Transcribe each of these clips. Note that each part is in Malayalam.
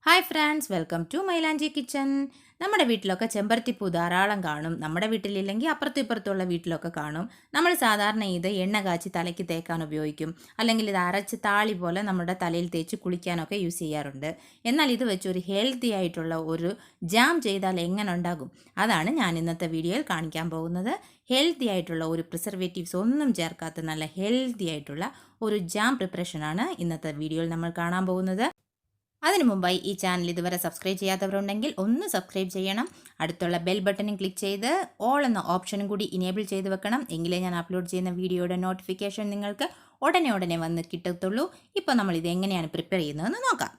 ഹായ് ഫ്രണ്ട്സ്, വെൽക്കം ടു മൈലാഞ്ചി കിച്ചൻ. നമ്മുടെ വീട്ടിലൊക്കെ ചെമ്പരത്തിപ്പൂ ധാരാളം കാണും. നമ്മുടെ വീട്ടിലില്ലെങ്കിൽ അപ്പുറത്തും ഇപ്പുറത്തുള്ള വീട്ടിലൊക്കെ കാണും. നമ്മൾ സാധാരണ ഇത് എണ്ണ കാച്ചി തലയ്ക്ക് തേക്കാൻ ഉപയോഗിക്കും, അല്ലെങ്കിൽ ഇത് അരച്ച് താളി പോലെ നമ്മുടെ തലയിൽ തേച്ച് കുളിക്കാനൊക്കെ യൂസ് ചെയ്യാറുണ്ട്. എന്നാൽ ഇത് വെച്ച് ഒരു ഹെൽത്തി ആയിട്ടുള്ള ഒരു ജാം ചെയ്താൽ എങ്ങനെ ഉണ്ടാകും, അതാണ് ഞാൻ ഇന്നത്തെ വീഡിയോയിൽ കാണിക്കാൻ പോകുന്നത്. ഹെൽത്തി ആയിട്ടുള്ള ഒരു പ്രിസർവേറ്റീവ്സ് ഒന്നും ചേർക്കാത്ത നല്ല ഹെൽത്തി ആയിട്ടുള്ള ഒരു ജാം പ്രിപ്പറേഷനാണ് ഇന്നത്തെ വീഡിയോയിൽ നമ്മൾ കാണാൻ പോകുന്നത്. അതിനു മുമ്പായി ഈ ചാനൽ ഇതുവരെ സബ്സ്ക്രൈബ് ചെയ്യാത്തവരുണ്ടെങ്കിൽ ഒന്ന് സബ്സ്ക്രൈബ് ചെയ്യണം. അടുത്തുള്ള ബെൽ ബട്ടണും ക്ലിക്ക് ചെയ്ത് ഓൾ എന്ന ഓപ്ഷനും കൂടി ഇനേബിൾ ചെയ്ത് വെക്കണം. എങ്കിലേ ഞാൻ അപ്ലോഡ് ചെയ്യുന്ന വീഡിയോയുടെ നോട്ടിഫിക്കേഷൻ നിങ്ങൾക്ക് ഉടനെ വന്ന് കിട്ടത്തുള്ളൂ. ഇപ്പോൾ നമ്മൾ ഇത് എങ്ങനെയാണ് പ്രിപ്പയർ ചെയ്യുന്നതെന്ന് നോക്കാം.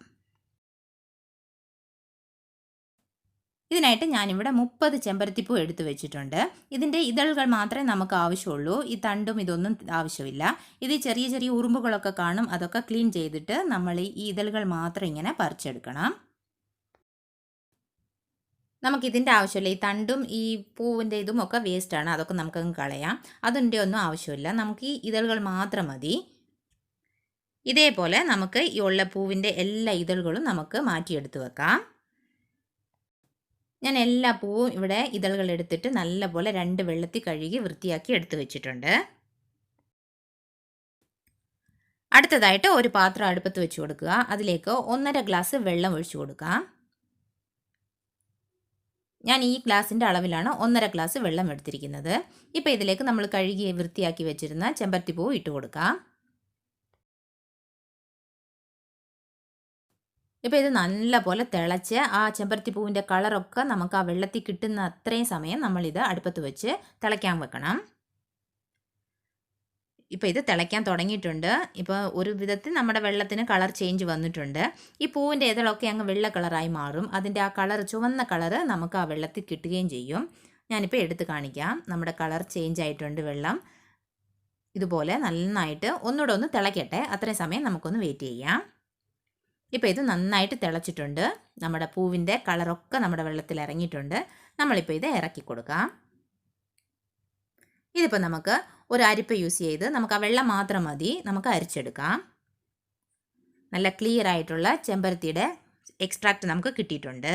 ഇതിനായിട്ട് ഞാനിവിടെ 30 ചെമ്പരത്തിപ്പൂ എടുത്തു വെച്ചിട്ടുണ്ട്. ഇതിൻ്റെ ഇതളുകൾ മാത്രമേ നമുക്ക് ആവശ്യമുള്ളൂ. ഈ തണ്ടും ഇതൊന്നും ആവശ്യമില്ല. ഇത് ചെറിയ ചെറിയ ഉറുമ്പുകളൊക്കെ കാണും, അതൊക്കെ ക്ലീൻ ചെയ്തിട്ട് നമ്മൾ ഈ ഇതളുകൾ മാത്രം ഇങ്ങനെ പറിച്ചെടുക്കണം. നമുക്കിതിൻ്റെ ആവശ്യമില്ല. ഈ തണ്ടും ഈ പൂവിൻ്റെ ഇതും ഒക്കെ വേസ്റ്റാണ്, അതൊക്കെ നമുക്കങ്ങ് കളയാം. അതിൻ്റെ ഒന്നും ആവശ്യമില്ല. നമുക്ക് ഈ ഇതളുകൾ മാത്രം മതി. ഇതേപോലെ നമുക്ക് ഈ ഉള്ള പൂവിൻ്റെ എല്ലാ ഇതളുകളും നമുക്ക് മാറ്റിയെടുത്ത് വെക്കാം. ഞാൻ എല്ലാ പൂവും ഇവിടെ ഇതളുകൾ എടുത്തിട്ട് നല്ലപോലെ 2 വെള്ളത്തിൽ കഴുകി വൃത്തിയാക്കി എടുത്തു വെച്ചിട്ടുണ്ട്. അടുത്തതായിട്ട് ഒരു പാത്രം അടുപ്പത്ത് വെച്ച് കൊടുക്കുക. അതിലേക്ക് 1.5 ഗ്ലാസ് വെള്ളം ഒഴിച്ചു കൊടുക്കാം. ഞാൻ ഈ ഗ്ലാസിൻ്റെ അളവിലാണ് 1.5 ഗ്ലാസ് വെള്ളം എടുത്തിരിക്കുന്നത്. ഇപ്പോൾ ഇതിലേക്ക് നമ്മൾ കഴുകി വൃത്തിയാക്കി വെച്ചിരുന്ന ചെമ്പരത്തിപ്പൂ ഇട്ട് കൊടുക്കാം. ഇപ്പോൾ ഇത് നല്ലപോലെ തിളച്ച് ആ ചെമ്പരത്തിപ്പൂവിൻ്റെ കളറൊക്കെ നമുക്ക് ആ വെള്ളത്തിൽ കിട്ടുന്ന അത്രയും സമയം നമ്മളിത് അടുപ്പത്ത് വെച്ച് തിളയ്ക്കാൻ വെക്കണം. ഇപ്പോൾ ഇത് തിളയ്ക്കാൻ തുടങ്ങിയിട്ടുണ്ട്. ഇപ്പോൾ ഒരു വിധത്തിൽ നമ്മുടെ വെള്ളത്തിന് കളർ ചേഞ്ച് വന്നിട്ടുണ്ട്. ഈ പൂവിൻ്റെ ഇതളൊക്കെ അങ്ങ് വെള്ള കളറായി മാറും. അതിൻ്റെ ആ കളർ, ചുവന്ന കളറ് നമുക്ക് ആ വെള്ളത്തിൽ കിട്ടുകയും ചെയ്യും. ഞാനിപ്പോൾ എടുത്ത് കാണിക്കാം. നമ്മുടെ കളർ ചേഞ്ച് ആയിട്ടുണ്ട്. വെള്ളം ഇതുപോലെ നന്നായിട്ട് ഒന്നുകൂടെ ഒന്ന് തിളയ്ക്കട്ടെ. അത്രയും സമയം നമുക്കൊന്ന് വെയിറ്റ് ചെയ്യാം. ഇപ്പോൾ ഇത് നന്നായിട്ട് തിളച്ചിട്ടുണ്ട്. നമ്മുടെ പൂവിൻ്റെ കളറൊക്കെ നമ്മുടെ വെള്ളത്തിൽ ഇറങ്ങിയിട്ടുണ്ട്. നമ്മളിപ്പോൾ ഇത് ഇറക്കി കൊടുക്കാം. ഇതിപ്പോൾ നമുക്ക് ഒരു അരിപ്പ യൂസ് ചെയ്ത് നമുക്ക് ആ വെള്ളം മാത്രം മതി, നമുക്ക് അരിച്ചെടുക്കാം. നല്ല ക്ലിയർ ആയിട്ടുള്ള ചെമ്പരത്തിയുടെ എക്സ്ട്രാക്റ്റ് നമുക്ക് കിട്ടിയിട്ടുണ്ട്.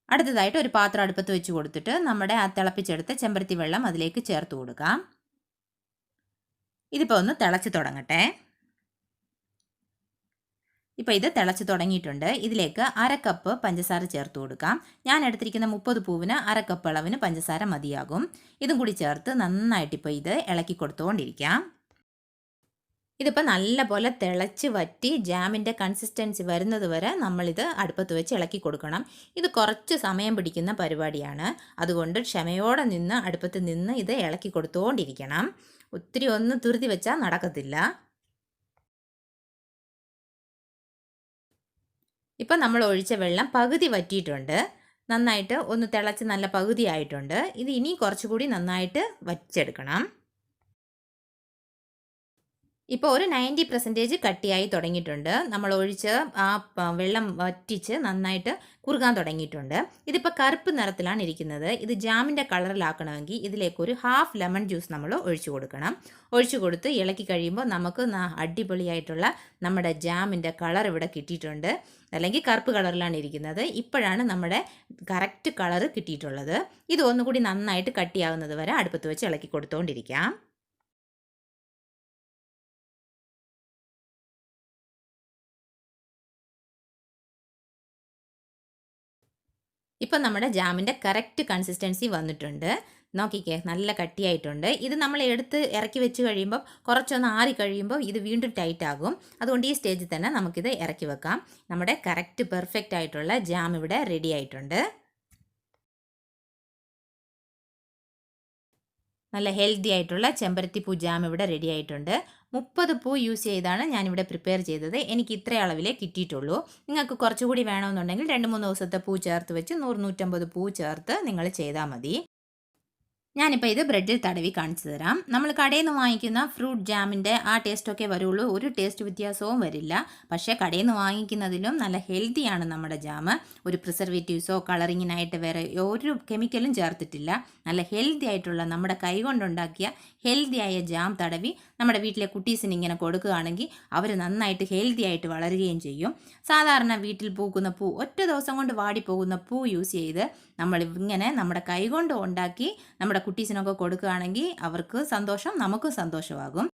അടുത്തതായിട്ട് ഒരു പാത്രം അടുപ്പത്ത് വെച്ച് കൊടുത്തിട്ട് നമ്മുടെ ആ തിളപ്പിച്ചെടുത്ത ചെമ്പരത്തി വെള്ളം അതിലേക്ക് ചേർത്ത് കൊടുക്കാം. ഇതിപ്പോൾ ഒന്ന് തിളച്ച് തുടങ്ങട്ടെ. ഇപ്പോൾ ഇത് തിളച്ച് തുടങ്ങിയിട്ടുണ്ട്. ഇതിലേക്ക് 1/2 കപ്പ് പഞ്ചസാര ചേർത്ത് കൊടുക്കാം. ഞാൻ എടുത്തിരിക്കുന്ന 30 പൂവിന് 1/2 കപ്പ് അളവിന് പഞ്ചസാര മതിയാകും. ഇതും കൂടി ചേർത്ത് നന്നായിട്ട് ഇപ്പോൾ ഇത് ഇളക്കി കൊടുത്തുകൊണ്ടിരിക്കാം. ഇതിപ്പോൾ നല്ലപോലെ തിളച്ച് വറ്റി ജാമിൻ്റെ കൺസിസ്റ്റൻസി വരുന്നത് വരെ നമ്മളിത് അടുപ്പത്ത് വെച്ച് ഇളക്കി കൊടുക്കണം. ഇത് കുറച്ച് സമയം പിടിക്കുന്ന പരിപാടിയാണ്. അതുകൊണ്ട് ക്ഷമയോടെ നിന്ന് അടുപ്പത്ത് നിന്ന് ഇത് ഇളക്കി കൊടുത്തുകൊണ്ടിരിക്കണം. ഒത്തിരി ഒന്ന് തുരുതി വെച്ചാൽ നടക്കത്തില്ല. ഇപ്പം നമ്മൾ ഒഴിച്ച വെള്ളം പകുതി വറ്റിയിട്ടുണ്ട്. നന്നായിട്ട് ഒന്ന് തിളച്ച് നല്ല പകുതി ആയിട്ടുണ്ട്. ഇത് ഇനി കുറച്ചുകൂടി നന്നായിട്ട് വറ്റിച്ചെടുക്കണം. ഇപ്പോൾ ഒരു 90% കട്ടിയായി തുടങ്ങിയിട്ടുണ്ട്. നമ്മൾ ഒഴിച്ച് ആ വെള്ളം വറ്റിച്ച് നന്നായിട്ട് കുറുകാൻ തുടങ്ങിയിട്ടുണ്ട്. ഇതിപ്പോൾ കറുപ്പ് നിറത്തിലാണ് ഇരിക്കുന്നത്. ഇത് ജാമിൻ്റെ കളറിലാക്കണമെങ്കിൽ ഇതിലേക്കൊരു 1/2 ലെമൺ ജ്യൂസ് നമ്മൾ ഒഴിച്ചു കൊടുക്കണം. ഒഴിച്ചു കൊടുത്ത് ഇളക്കി കഴിയുമ്പോൾ നമുക്ക് അടിപൊളിയായിട്ടുള്ള നമ്മുടെ ജാമിൻ്റെ കളർ ഇവിടെ കിട്ടിയിട്ടുണ്ട്. അല്ലെങ്കിൽ കറുപ്പ് കളറിലാണ് ഇരിക്കുന്നത്. ഇപ്പോഴാണ് നമ്മുടെ കറക്റ്റ് കളർ കിട്ടിയിട്ടുള്ളത്. ഇത് ഒന്നുകൂടി നന്നായിട്ട് കട്ടിയാകുന്നത് വരെ അടുപ്പത്ത് വെച്ച് ഇളക്കി കൊടുത്തുകൊണ്ടിരിക്കാം. ഇപ്പം നമ്മുടെ ജാമിൻ്റെ കറക്റ്റ് കൺസിസ്റ്റൻസി വന്നിട്ടുണ്ട്. നോക്കിക്കേ, നല്ല കട്ടിയായിട്ടുണ്ട്. ഇത് നമ്മൾ എടുത്ത് ഇറക്കി വെച്ച് കഴിയുമ്പോൾ കുറച്ചൊന്ന് ആറി കഴിയുമ്പോൾ ഇത് വീണ്ടും ടൈറ്റ് ആകും. അതുകൊണ്ട് ഈ സ്റ്റേജിൽ തന്നെ നമുക്കിത് ഇറക്കി വെക്കാം. നമ്മുടെ കറക്റ്റ് പെർഫെക്റ്റ് ആയിട്ടുള്ള ജാം ഇവിടെ റെഡി ആയിട്ടുണ്ട്. നല്ല ഹെൽത്തി ആയിട്ടുള്ള ചെമ്പരത്തിപ്പൂ ജാം ഇവിടെ റെഡി ആയിട്ടുണ്ട്. 30 പൂ യൂസ് ചെയ്താണ് ഞാനിവിടെ പ്രിപ്പയർ ചെയ്തത്. എനിക്ക് ഇത്ര അളവിലേ കിട്ടിയിട്ടുള്ളൂ. നിങ്ങൾക്ക് കുറച്ചുകൂടി വേണമെന്നുണ്ടെങ്കിൽ 2-3 ദിവസത്തെ പൂ ചേർത്ത് വെച്ച് 100-150 പൂ ചേർത്ത് നിങ്ങൾ ചെയ്താൽ മതി. ഞാനിപ്പോൾ ഇത് ബ്രെഡിൽ തടവി കാണിച്ചു തരാം. നമ്മൾ കടയിൽ നിന്ന് വാങ്ങിക്കുന്ന ഫ്രൂട്ട് ജാമിൻ്റെ ആ ടേസ്റ്റൊക്കെ വരുള്ളൂ, ഒരു ടേസ്റ്റ് വ്യത്യാസവും വരില്ല. പക്ഷേ കടയിൽ നിന്ന് വാങ്ങിക്കുന്നതിലും നല്ല ഹെൽത്തിയാണ് നമ്മുടെ ജാം. ഒരു പ്രിസർവേറ്റീവ്സോ കളറിങ്ങിനായിട്ട് വേറെ ഒരു കെമിക്കലും ചേർത്തിട്ടില്ല. നല്ല ഹെൽത്തി ആയിട്ടുള്ള നമ്മുടെ കൈകൊണ്ടുണ്ടാക്കിയ ഹെൽത്തിയായ ജാം തടവി നമ്മുടെ വീട്ടിലെ കുട്ടീസിന് ഇങ്ങനെ കൊടുക്കുകയാണെങ്കിൽ അവർ നന്നായിട്ട് ഹെൽത്തി ആയിട്ട് വളരുകയും ചെയ്യും. സാധാരണ വീട്ടിൽ പൂക്കുന്ന പൂ, ഒറ്റ ദിവസം കൊണ്ട് വാടിപ്പോകുന്ന പൂ യൂസ് ചെയ്ത് നമ്മൾ ഇങ്ങനെ നമ്മുടെ കൈകൊണ്ട് ഉണ്ടാക്കി നമ്മുടെ കുട്ടീസിനൊക്കെ കൊടുക്കുകയാണെങ്കിൽ അവർക്ക് സന്തോഷം, നമുക്കും സന്തോഷമാകും.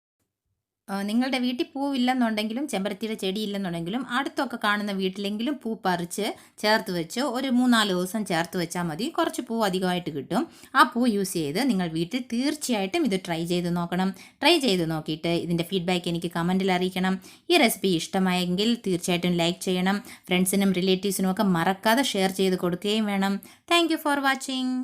നിങ്ങളുടെ വീട്ടിൽ പൂവില്ലെന്നുണ്ടെങ്കിലും ചെമ്പരത്തിയുടെ ചെടി ഇല്ലെന്നുണ്ടെങ്കിലും അടുത്തൊക്കെ കാണുന്ന വീട്ടിലെങ്കിലും പൂ പറിച്ച് ചേർത്ത് വെച്ച് ഒരു 3-4 ദിവസം ചേർത്ത് വെച്ചാൽ മതി. കുറച്ച് പൂ അധികമായിട്ട് കിട്ടും. ആ പൂ യൂസ് ചെയ്ത് നിങ്ങൾ വീട്ടിൽ തീർച്ചയായിട്ടും ഇത് ട്രൈ ചെയ്ത് നോക്കണം. ട്രൈ ചെയ്ത് നോക്കിയിട്ട് ഇതിൻ്റെ ഫീഡ്ബാക്ക് എനിക്ക് കമൻറ്റിൽ അറിയിക്കണം. ഈ റെസിപ്പി ഇഷ്ടമായെങ്കിൽ തീർച്ചയായിട്ടും ലൈക്ക് ചെയ്യണം. ഫ്രണ്ട്സിനും റിലേറ്റീവ്സിനും ഒക്കെ മറക്കാതെ ഷെയർ ചെയ്ത് കൊടുക്കുകയും വേണം. Thank you for watching.